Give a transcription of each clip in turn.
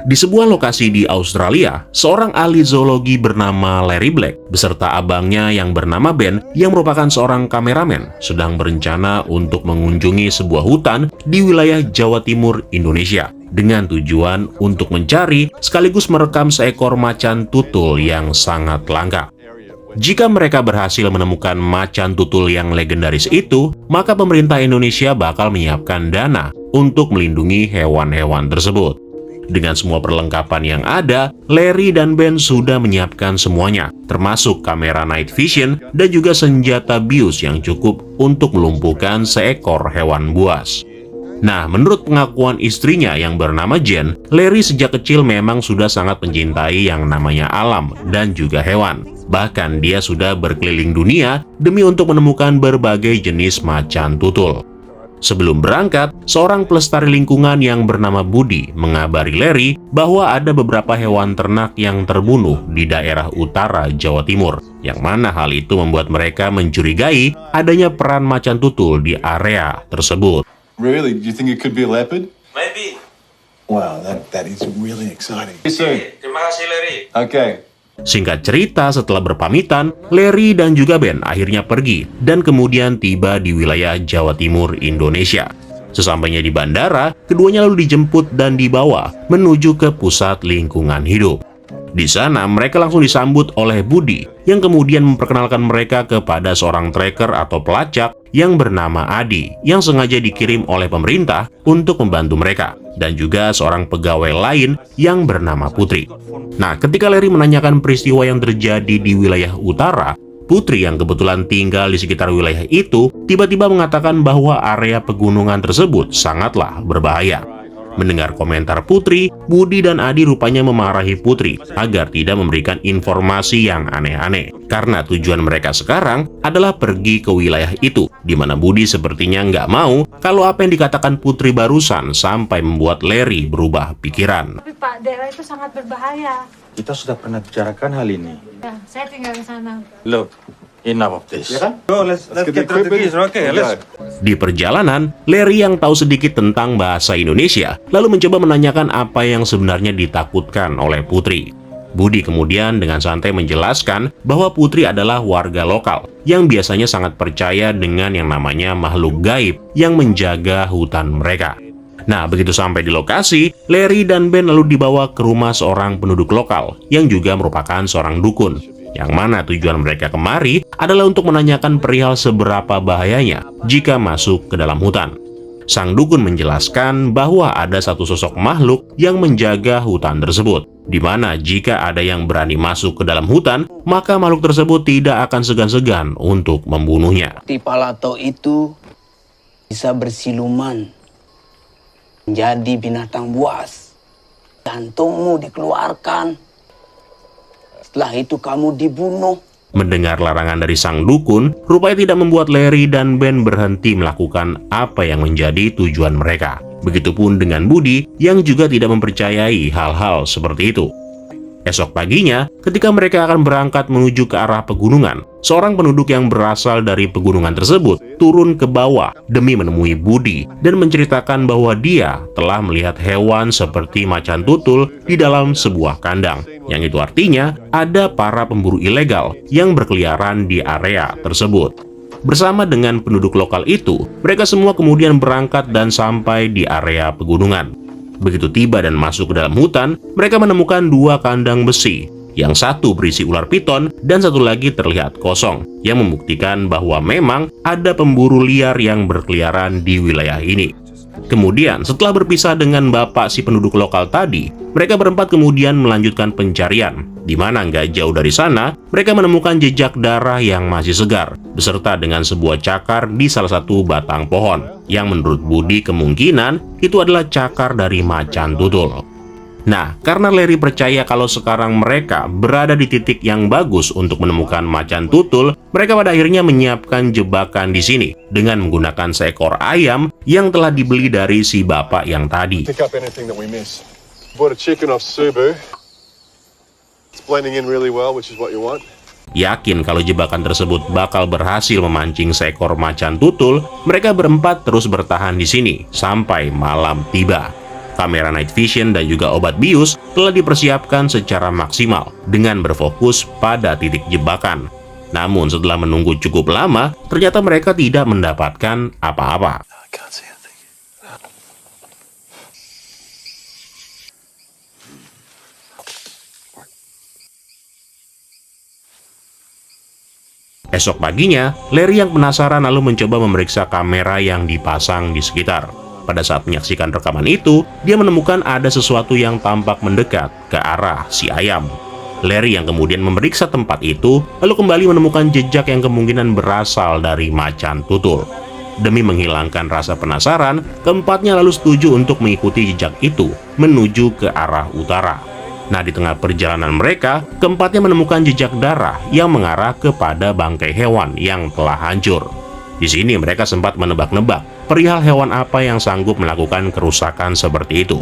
Di sebuah lokasi di Australia, seorang ahli zoologi bernama Larry Black beserta abangnya yang bernama Ben yang merupakan seorang kameramen sedang berencana untuk mengunjungi sebuah hutan di wilayah Jawa Timur, Indonesia dengan tujuan untuk mencari sekaligus merekam seekor macan tutul yang sangat langka. Jika mereka berhasil menemukan macan tutul yang legendaris itu, maka pemerintah Indonesia bakal menyiapkan dana untuk melindungi hewan-hewan tersebut. Dengan semua perlengkapan yang ada, Larry dan Ben sudah menyiapkan semuanya, termasuk kamera night vision dan juga senjata bius yang cukup untuk melumpuhkan seekor hewan buas. Nah, menurut pengakuan istrinya yang bernama Jen, Larry sejak kecil memang sudah sangat mencintai yang namanya alam dan juga hewan. Bahkan dia sudah berkeliling dunia demi untuk menemukan berbagai jenis macan tutul. Sebelum berangkat, seorang pelestari lingkungan yang bernama Budi mengabari Larry bahwa ada beberapa hewan ternak yang terbunuh di daerah utara Jawa Timur, yang mana hal itu membuat mereka mencurigai adanya peran macan tutul di area tersebut. Really? Do you think it could be a leopard? Maybe. Wow, that is really exciting. Terima kasih, Larry. Okay. Singkat cerita, setelah berpamitan, Larry dan juga Ben akhirnya pergi dan kemudian tiba di wilayah Jawa Timur, Indonesia. Sesampainya di bandara, keduanya lalu dijemput dan dibawa menuju ke pusat lingkungan hidup. Di sana, mereka langsung disambut oleh Budi, yang kemudian memperkenalkan mereka kepada seorang tracker atau pelacak yang bernama Adi, yang sengaja dikirim oleh pemerintah untuk membantu mereka, dan juga seorang pegawai lain yang bernama Putri. Nah, ketika Larry menanyakan peristiwa yang terjadi di wilayah utara, Putri yang kebetulan tinggal di sekitar wilayah itu, tiba-tiba mengatakan bahwa area pegunungan tersebut sangatlah berbahaya. Mendengar komentar Putri, Budi dan Adi rupanya memarahi Putri agar tidak memberikan informasi yang aneh-aneh. Karena tujuan mereka sekarang adalah pergi ke wilayah itu, di mana Budi sepertinya nggak mau kalau apa yang dikatakan Putri barusan sampai membuat Larry berubah pikiran. Tapi Pak, daerah itu sangat berbahaya. Kita sudah pernah bicarakan hal ini. Ya, saya tinggal di sana. Look, enough of this. Ya kan? Go, let's get rid of this. Okay, let's. Di perjalanan, Larry yang tahu sedikit tentang bahasa Indonesia, lalu mencoba menanyakan apa yang sebenarnya ditakutkan oleh Putri. Budi kemudian dengan santai menjelaskan bahwa Putri adalah warga lokal yang biasanya sangat percaya dengan yang namanya makhluk gaib yang menjaga hutan mereka. Nah, begitu sampai di lokasi, Larry dan Ben lalu dibawa ke rumah seorang penduduk lokal yang juga merupakan seorang dukun, yang mana tujuan mereka kemari adalah untuk menanyakan perihal seberapa bahayanya jika masuk ke dalam hutan. Sang dukun menjelaskan bahwa ada satu sosok makhluk yang menjaga hutan tersebut, di mana jika ada yang berani masuk ke dalam hutan, maka makhluk tersebut tidak akan segan-segan untuk membunuhnya. Tipalato itu bisa bersiluman menjadi binatang buas. Jantungmu dikeluarkan. Setelah itu kamu dibunuh. Mendengar larangan dari sang dukun, rupanya tidak membuat Larry dan Ben berhenti melakukan apa yang menjadi tujuan mereka. Begitupun dengan Budi yang juga tidak mempercayai hal-hal seperti itu. Esok paginya, ketika mereka akan berangkat menuju ke arah pegunungan, seorang penduduk yang berasal dari pegunungan tersebut turun ke bawah demi menemui Budi dan menceritakan bahwa dia telah melihat hewan seperti macan tutul di dalam sebuah kandang. Yang itu artinya ada para pemburu ilegal yang berkeliaran di area tersebut. Bersama dengan penduduk lokal itu, mereka semua kemudian berangkat dan sampai di area pegunungan. Begitu tiba dan masuk ke dalam hutan, mereka menemukan dua kandang besi. Yang satu berisi ular piton dan satu lagi terlihat kosong, yang membuktikan bahwa memang ada pemburu liar yang berkeliaran di wilayah ini. Kemudian, setelah berpisah dengan bapak si penduduk lokal tadi, mereka berempat kemudian melanjutkan pencarian. Di mana nggak jauh dari sana, mereka menemukan jejak darah yang masih segar, beserta dengan sebuah cakar di salah satu batang pohon, yang menurut Budi kemungkinan itu adalah cakar dari macan tutul. Nah, karena Larry percaya kalau sekarang mereka berada di titik yang bagus untuk menemukan macan tutul, mereka pada akhirnya menyiapkan jebakan di sini dengan menggunakan seekor ayam yang telah dibeli dari si bapak yang tadi. Pick up anything that we miss. Bought a chicken off Subu. It's blending in really well, which is what you want. Yakin kalau jebakan tersebut bakal berhasil memancing seekor macan tutul, mereka berempat terus bertahan di sini sampai malam tiba. Kamera night vision dan juga obat bius telah dipersiapkan secara maksimal dengan berfokus pada titik jebakan. Namun setelah menunggu cukup lama, ternyata mereka tidak mendapatkan apa-apa. Esok paginya, Larry yang penasaran lalu mencoba memeriksa kamera yang dipasang di sekitar. Pada saat menyaksikan rekaman itu, dia menemukan ada sesuatu yang tampak mendekat ke arah si ayam. Larry yang kemudian memeriksa tempat itu, lalu kembali menemukan jejak yang kemungkinan berasal dari macan tutul. Demi menghilangkan rasa penasaran, keempatnya lalu setuju untuk mengikuti jejak itu menuju ke arah utara. Nah, di tengah perjalanan mereka, keempatnya menemukan jejak darah yang mengarah kepada bangkai hewan yang telah hancur. Di sini mereka sempat menebak-nebak perihal hewan apa yang sanggup melakukan kerusakan seperti itu.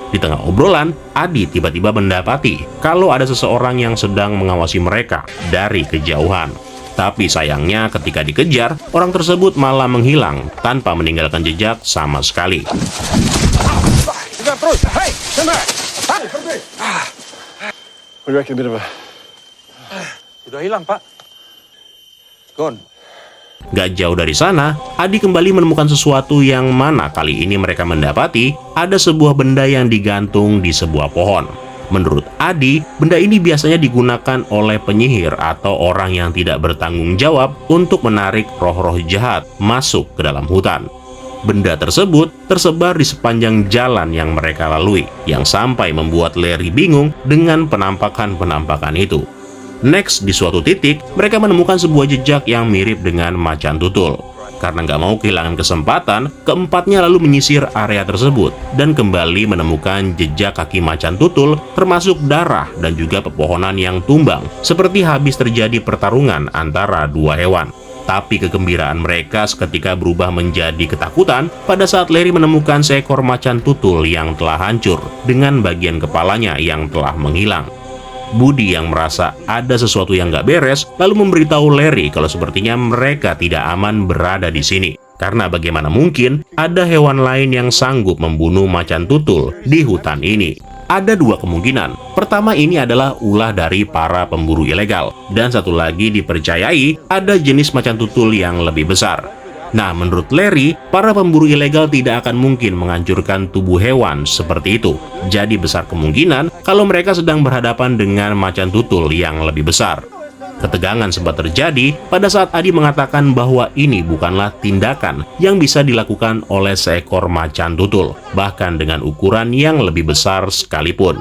Di tengah obrolan, Adi tiba-tiba mendapati kalau ada seseorang yang sedang mengawasi mereka dari kejauhan. Tapi sayangnya ketika dikejar, orang tersebut malah menghilang tanpa meninggalkan jejak sama sekali. What do you reckon, a bit of a... Sudah hilang, Pak. Gone. Gak jauh dari sana, Adi kembali menemukan sesuatu yang mana kali ini mereka mendapati ada sebuah benda yang digantung di sebuah pohon. Menurut Adi, benda ini biasanya digunakan oleh penyihir atau orang yang tidak bertanggung jawab untuk menarik roh-roh jahat masuk ke dalam hutan. Benda tersebut tersebar di sepanjang jalan yang mereka lalui, yang sampai membuat Larry bingung dengan penampakan-penampakan itu. Next, di suatu titik, mereka menemukan sebuah jejak yang mirip dengan macan tutul. Karena nggak mau kehilangan kesempatan, keempatnya lalu menyisir area tersebut dan kembali menemukan jejak kaki macan tutul, termasuk darah dan juga pepohonan yang tumbang, seperti habis terjadi pertarungan antara dua hewan. Tapi kegembiraan mereka seketika berubah menjadi ketakutan pada saat Larry menemukan seekor macan tutul yang telah hancur dengan bagian kepalanya yang telah menghilang. Budi yang merasa ada sesuatu yang nggak beres lalu memberitahu Larry kalau sepertinya mereka tidak aman berada di sini. Karena bagaimana mungkin ada hewan lain yang sanggup membunuh macan tutul di hutan ini? Ada dua kemungkinan. Pertama, ini adalah ulah dari para pemburu ilegal. Dan satu lagi dipercayai ada jenis macan tutul yang lebih besar. Nah, menurut Larry, para pemburu ilegal tidak akan mungkin menghancurkan tubuh hewan seperti itu. Jadi besar kemungkinan kalau mereka sedang berhadapan dengan macan tutul yang lebih besar. Ketegangan sempat terjadi pada saat Adi mengatakan bahwa ini bukanlah tindakan yang bisa dilakukan oleh seekor macan tutul, bahkan dengan ukuran yang lebih besar sekalipun.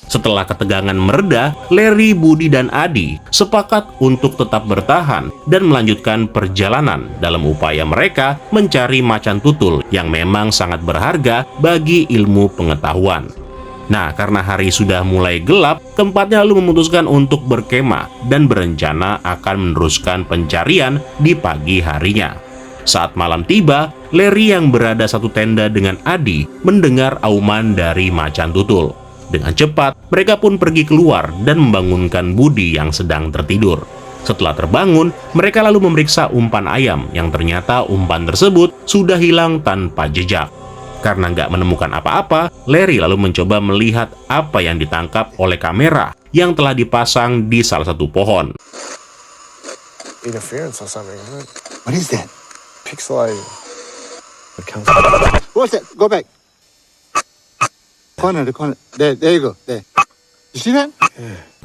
Setelah ketegangan mereda, Larry, Budi, dan Adi sepakat untuk tetap bertahan dan melanjutkan perjalanan dalam upaya mereka mencari macan tutul yang memang sangat berharga bagi ilmu pengetahuan. Nah, karena hari sudah mulai gelap, keempatnya lalu memutuskan untuk berkemah dan berencana akan meneruskan pencarian di pagi harinya. Saat malam tiba, Larry yang berada satu tenda dengan Adi mendengar auman dari macan tutul. Dengan cepat, mereka pun pergi keluar dan membangunkan Budi yang sedang tertidur. Setelah terbangun, mereka lalu memeriksa umpan ayam yang ternyata umpan tersebut sudah hilang tanpa jejak. Karena nggak menemukan apa-apa, Larry lalu mencoba melihat apa yang ditangkap oleh kamera yang telah dipasang di salah satu pohon. Interference or something, isn't it? What is that? Pixelated. What's that? Go back. The corner. There you go. There. You see that?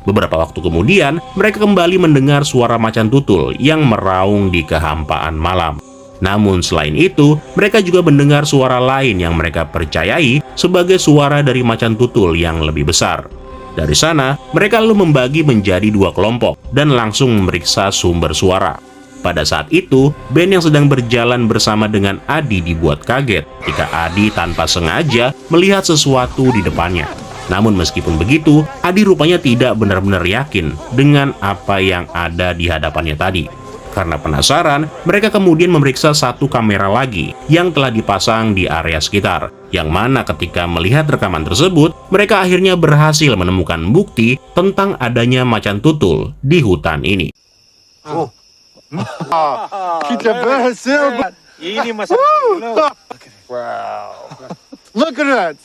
Beberapa waktu kemudian, mereka kembali mendengar suara macan tutul yang meraung di kehampaan malam. Namun selain itu, mereka juga mendengar suara lain yang mereka percayai sebagai suara dari macan tutul yang lebih besar. Dari sana, mereka lalu membagi menjadi dua kelompok dan langsung memeriksa sumber suara. Pada saat itu, Ben yang sedang berjalan bersama dengan Adi dibuat kaget ketika Adi tanpa sengaja melihat sesuatu di depannya. Namun meskipun begitu, Adi rupanya tidak benar-benar yakin dengan apa yang ada di hadapannya tadi. Karena penasaran, mereka kemudian memeriksa satu kamera lagi yang telah dipasang di area sekitar. Yang mana ketika melihat rekaman tersebut, mereka akhirnya berhasil menemukan bukti tentang adanya macan tutul di hutan ini. Kita berhasil. Ini masalah. Look at that.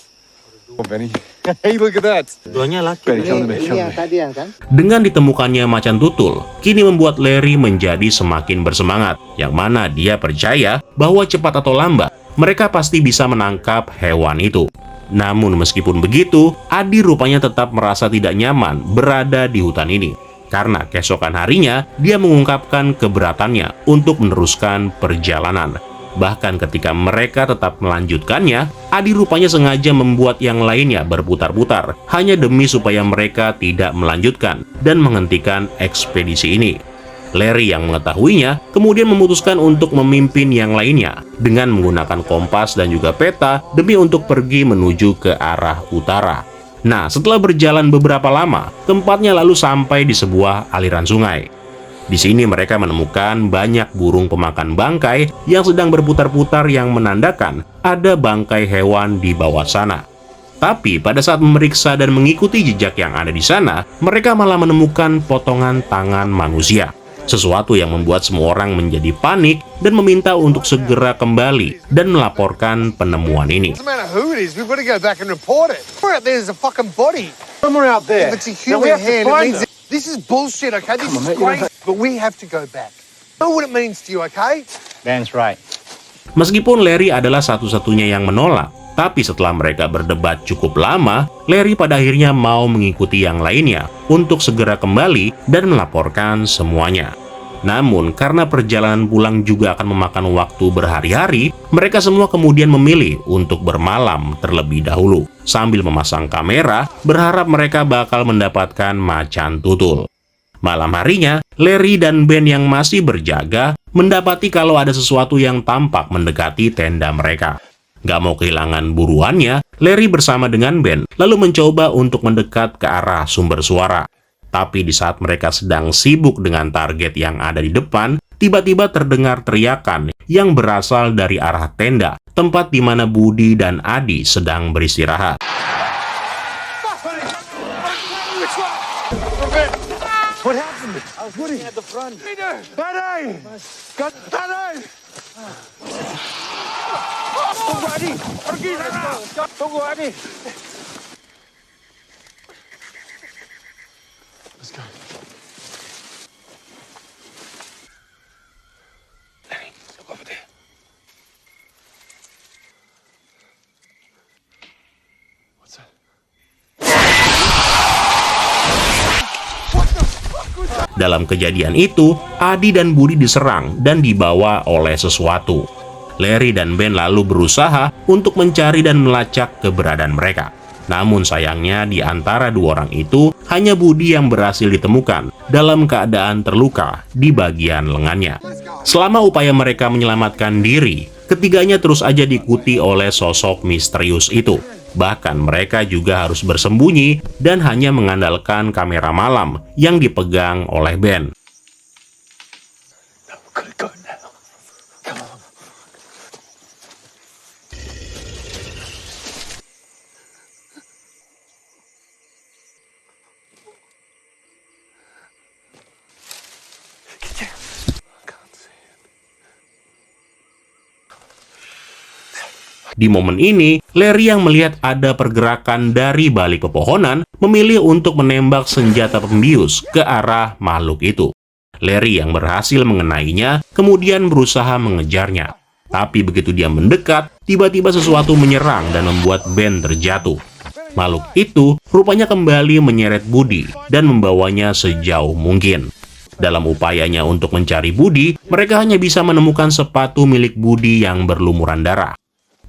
Hey, look at that. Duanya laki. Ini yang tadi kan? Dengan ditemukannya macan tutul, kini membuat Larry menjadi semakin bersemangat, yang mana dia percaya bahwa cepat atau lambat, mereka pasti bisa menangkap hewan itu. Namun meskipun begitu, Adi rupanya tetap merasa tidak nyaman berada di hutan ini. Karena keesokan harinya, dia mengungkapkan keberatannya untuk meneruskan perjalanan. Bahkan ketika mereka tetap melanjutkannya, Adi rupanya sengaja membuat yang lainnya berputar-putar, hanya demi supaya mereka tidak melanjutkan dan menghentikan ekspedisi ini. Larry yang mengetahuinya kemudian memutuskan untuk memimpin yang lainnya dengan menggunakan kompas dan juga peta demi untuk pergi menuju ke arah utara. Nah, setelah berjalan beberapa lama, tempatnya lalu sampai di sebuah aliran sungai. Di sini mereka menemukan banyak burung pemakan bangkai yang sedang berputar-putar yang menandakan ada bangkai hewan di bawah sana. Tapi pada saat memeriksa dan mengikuti jejak yang ada di sana, mereka malah menemukan potongan tangan manusia. Sesuatu yang membuat semua orang menjadi panik dan meminta untuk segera kembali dan melaporkan penemuan ini. Doesn't matter who it is, we've got to go back and report it. We're out there, there's a fucking body. Somewhere out there. If it's a human hand, it means this is bullshit, okay? This is great, but we have to go back. Know what it means to you, okay? Dan's right. Meskipun Larry adalah satu-satunya yang menolak, tapi setelah mereka berdebat cukup lama, Larry pada akhirnya mau mengikuti yang lainnya untuk segera kembali dan melaporkan semuanya. Namun, karena perjalanan pulang juga akan memakan waktu berhari-hari, mereka semua kemudian memilih untuk bermalam terlebih dahulu, sambil memasang kamera, berharap mereka bakal mendapatkan macan tutul. Malam harinya, Larry dan Ben yang masih berjaga, mendapati kalau ada sesuatu yang tampak mendekati tenda mereka. Gak mau kehilangan buruannya, Larry bersama dengan Ben lalu mencoba untuk mendekat ke arah sumber suara. Tapi di saat mereka sedang sibuk dengan target yang ada di depan, tiba-tiba terdengar teriakan yang berasal dari arah tenda, tempat di mana Budi dan Adi sedang beristirahat. What happened? I was looking at the front. Buddy! Buddy! Tunggu Adi! Pergi sana! Tunggu Adi! Let's go. Look over there. What's that? Dalam kejadian itu, Adi dan Budi diserang dan dibawa oleh sesuatu. Larry dan Ben lalu berusaha untuk mencari dan melacak keberadaan mereka. Namun sayangnya di antara dua orang itu, hanya Budi yang berhasil ditemukan dalam keadaan terluka di bagian lengannya. Selama upaya mereka menyelamatkan diri, ketiganya terus aja diikuti oleh sosok misterius itu. Bahkan mereka juga harus bersembunyi dan hanya mengandalkan kamera malam yang dipegang oleh Ben. Di momen ini, Larry yang melihat ada pergerakan dari balik pepohonan memilih untuk menembak senjata pembius ke arah makhluk itu. Larry yang berhasil mengenainya kemudian berusaha mengejarnya. Tapi begitu dia mendekat, tiba-tiba sesuatu menyerang dan membuat Ben terjatuh. Makhluk itu rupanya kembali menyeret Budi dan membawanya sejauh mungkin. Dalam upayanya untuk mencari Budi, mereka hanya bisa menemukan sepatu milik Budi yang berlumuran darah.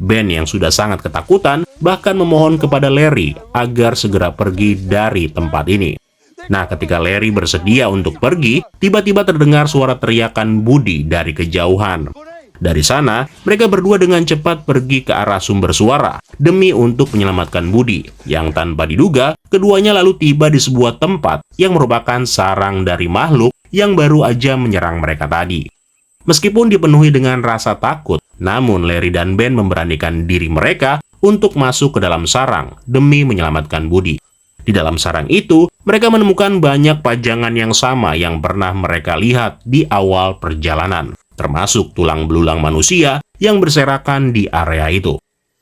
Ben yang sudah sangat ketakutan bahkan memohon kepada Larry agar segera pergi dari tempat ini. Nah, ketika Larry bersedia untuk pergi, tiba-tiba terdengar suara teriakan Budi dari kejauhan. Dari sana, mereka berdua dengan cepat pergi ke arah sumber suara demi untuk menyelamatkan Budi, yang tanpa diduga, keduanya lalu tiba di sebuah tempat yang merupakan sarang dari makhluk yang baru aja menyerang mereka tadi. Meskipun dipenuhi dengan rasa takut, namun Larry dan Ben memberanikan diri mereka untuk masuk ke dalam sarang demi menyelamatkan Budi. Di dalam sarang itu, mereka menemukan banyak pajangan yang sama yang pernah mereka lihat di awal perjalanan, termasuk tulang belulang manusia yang berserakan di area itu.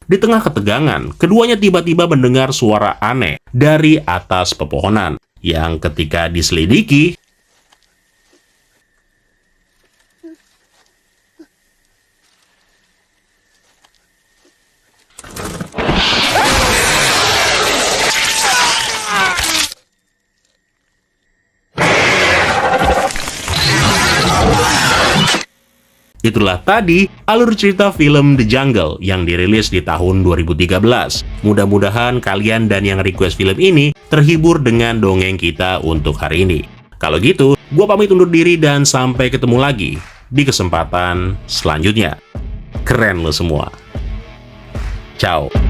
Di tengah ketegangan, keduanya tiba-tiba mendengar suara aneh dari atas pepohonan, yang ketika diselidiki, itulah tadi alur cerita film The Jungle yang dirilis di tahun 2013. Mudah-mudahan kalian dan yang request film ini terhibur dengan dongeng kita untuk hari ini. Kalau gitu, gua pamit undur diri dan sampai ketemu lagi di kesempatan selanjutnya. Keren lo semua. Ciao.